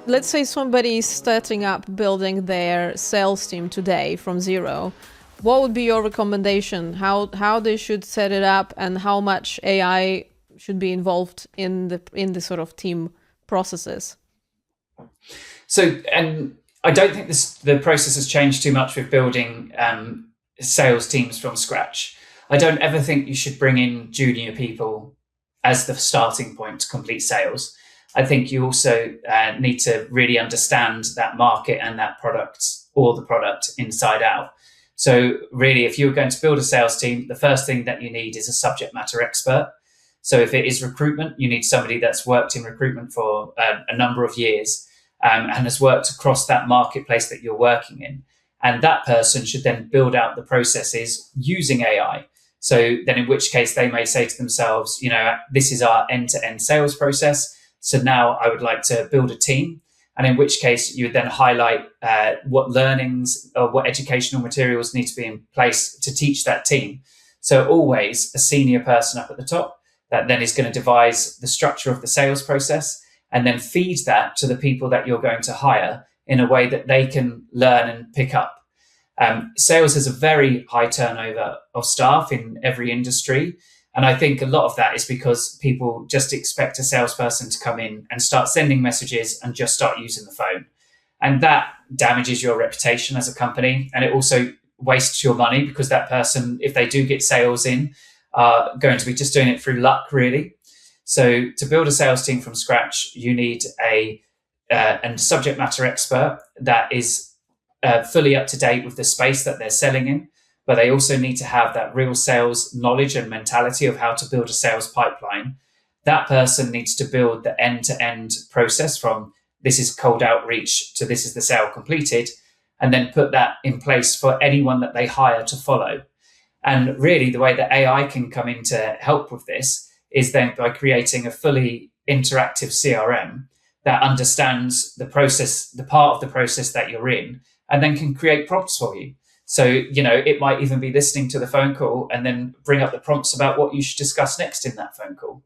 let's say somebody is starting up building their sales team today from zero. What would be your recommendation? How they should set it up, and how much AI should be involved in the sort of team processes? So, and I don't think the process has changed too much with building sales teams from scratch. I don't ever think you should bring in junior people as the starting point to complete sales. I think you also need to really understand that market and that product, or the product inside out. So really, if you're going to build a sales team, the first thing that you need is a subject matter expert. So if it is recruitment, you need somebody that's worked in recruitment for a number of years and has worked across that marketplace that you're working in. And that person should then build out the processes using AI. So then in which case they may say to themselves, this is our end-to-end sales process. So now I would like to build a team. And in which case you would then highlight what learnings or what educational materials need to be in place to teach that team. So always a senior person up at the top that then is going to devise the structure of the sales process and then feed that to the people that you're going to hire in a way that they can learn and pick up. Sales has a very high turnover of staff in every industry. And I think a lot of that is because people just expect a salesperson to come in and start sending messages and just start using the phone. And that damages your reputation as a company. And it also wastes your money, because that person, if they do get sales in, are going to be just doing it through luck, really. So to build a sales team from scratch, you need a subject matter expert that is fully up to date with the space that they're selling in. But they also need to have that real sales knowledge and mentality of how to build a sales pipeline. That person needs to build the end-to-end process from this is cold outreach to this is the sale completed, and then put that in place for anyone that they hire to follow. And really the way that AI can come in to help with this is then by creating a fully interactive CRM that understands the process, the part of the process that you're in, and then can create prompts for you. So, it might even be listening to the phone call and then bring up the prompts about what you should discuss next in that phone call.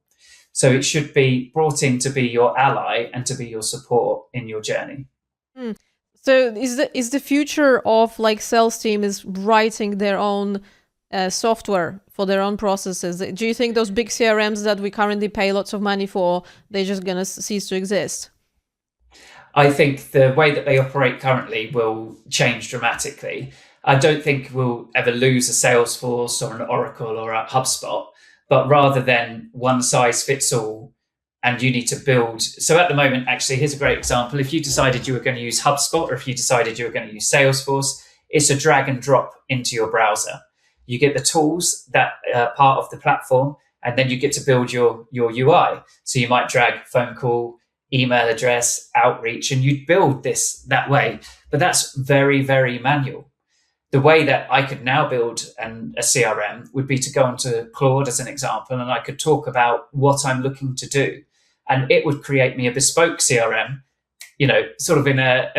So it should be brought in to be your ally and to be your support in your journey. So is the future of sales team is writing their own software for their own processes? Do you think those big CRMs that we currently pay lots of money for, they're just going to cease to exist? I think the way that they operate currently will change dramatically. I don't think we'll ever lose a Salesforce or an Oracle or a HubSpot, but rather than one size fits all, and you need to build. So at the moment, actually, here's a great example. If you decided you were going to use HubSpot, or if you decided you were going to use Salesforce, it's a drag and drop into your browser. You get the tools that are part of the platform, and then you get to build your UI. So you might drag phone call, email address, outreach, and you'd build this that way. But that's very, very manual. The way that I could now build a CRM would be to go onto Claude as an example, and I could talk about what I'm looking to do. And it would create me a bespoke CRM, sort of in a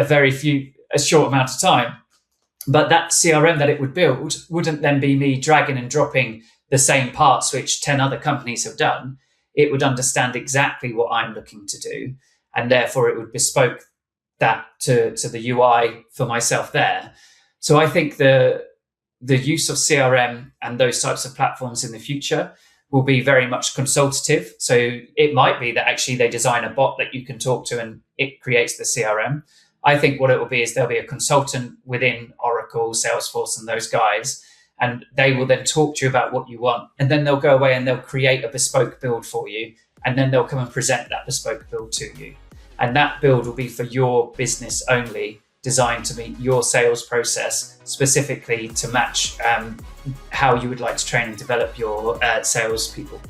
short amount of time. But that CRM that it would build wouldn't then be me dragging and dropping the same parts which 10 other companies have done. It would understand exactly what I'm looking to do. And therefore it would bespoke that to the UI for myself there. So I think the use of CRM and those types of platforms in the future will be very much consultative. So it might be that actually they design a bot that you can talk to and it creates the CRM. I think what it will be is there'll be a consultant within Oracle, Salesforce, and those guys, and they will then talk to you about what you want. And then they'll go away and they'll create a bespoke build for you. And then they'll come and present that bespoke build to you. And that build will be for your business only, designed to meet your sales process, specifically to match how you would like to train and develop your sales people.